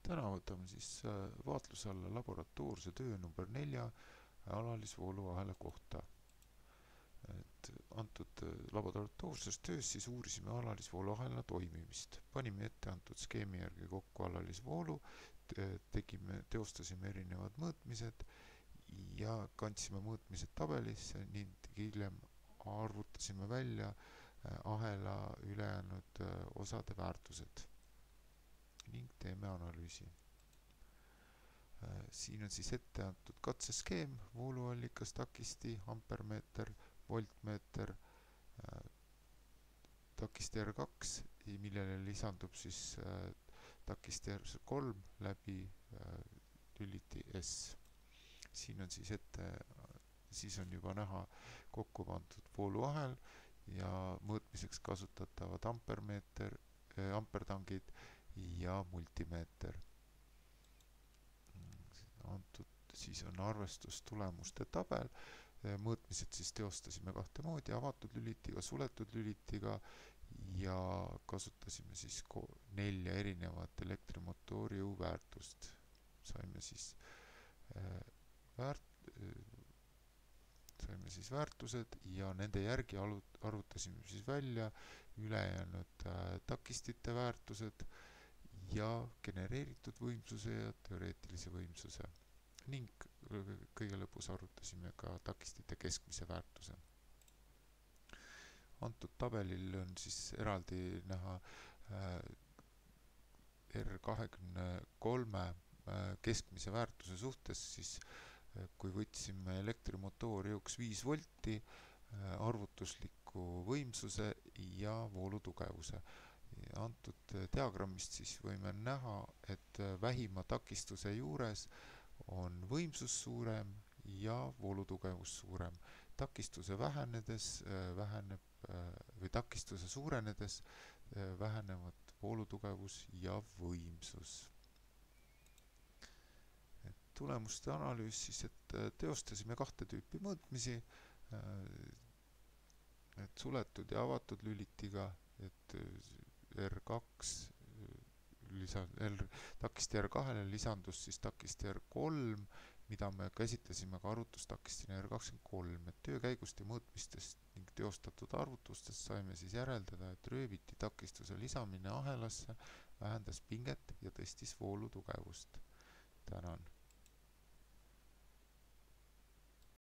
Täna võtame siis vaatluse alla laboratoorse töö number 4 alalisvooluahela kohta. Antud laboratoorses töös siis uurisime alalisvooluahela toimimist. Panime ette antud skeemi järgi kokku alalisvoolu, teostasime erinevad mõõtmised ja kandsime mõõtmised tabelisse ning hiljem arvutasime välja ahela ülejäänud osade väärtused ning teeme analüüsi. Siin on siis ette antud katseskeem, vooluallikas, takisti, ampermeeter, voltmeeter, takisti R2, millele lisandub siis takisti R3 läbi lüliti S. Siin on siis on juba näha kokku pandud vooluahel ja mõõtmiseks kasutatavad ampermeeter, ampertangid ja multimeeter. Siis on arvestustulemuste tabel. Mõõtmised siis teostasime kahte moodi, avatud lülitiga, suletud lülitiga ja kasutasime siis 4 erinevat elektrimotoori jõuväärtust. Saime siis väärtused ja nende järgi arvutasime siis välja ülejäänud takistite väärtused ja genereeritud võimsuse ja teoreetilise võimsuse ning kõige lõpus arvutasime ka takistite keskmise väärtuse. Antud tabelil on siis eraldi näha R23 keskmise väärtuse suhtes, siis kui võtsime elektrimotoori jõuks 5 volti, arvutusliku võimsuse ja voolutugevuse. Antud diagrammist siis võime näha, et vähima takistuse juures on võimsus suurem ja voolutugevus suurem. Takistuse vähenedes või takistuse suurenedes vähenevad voolutugevus ja võimsus. Tulemuste analüüs siis, et teostasime 2 tüüpi mõõtmisi, et suletud ja avatud lülitiga, et R2 takisti R2-le lisandus siis takisti R3, mida me käsitlesime ka arvutustakistina R23. Et töö käigust ja mõõtmistest ning teostatud arvutustest saime siis järeldada, et rööviti takistuse lisamine ahelasse vähendas pinget ja tõstis voolutugevust. Tänan!